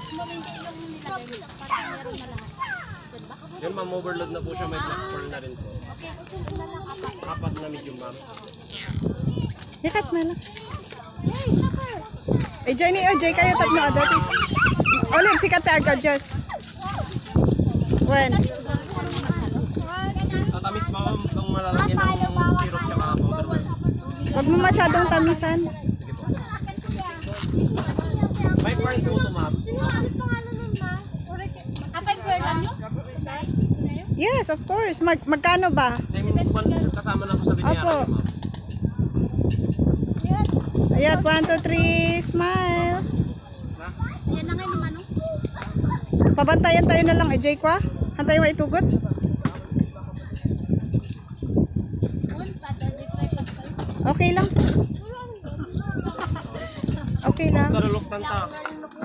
Small hindi lang nilagay nito. Para meron na lahat. Yun ma'am, overload na po siya. May black pearl na rin po. Okay, usunod na lang apat. Apat na medium ma'am. Yakat mo lang. Hey, chopper! Eh, Jenny, oh, Jay, kayo tatlo agad. Ulit, si Kate agad, Diyos. When? Tatamis ba ma'am itong malalagyan ng syrup tsaka powder? Huwag mo masyadong tamisan. May pearl po ito ma'am. Apay pearl lang nyo? Yes, of course. Magkano ba? Same one kasama na po sa binayaran Opo. niyo, ma'am. Ayan, 1, 2, 3, smile. Yan na nga ni Manong. Pabantayan tayo na lang, eh, Jay, kwa? Hantay mo itugot? Okay lang. Okay lang. Narulok tanta.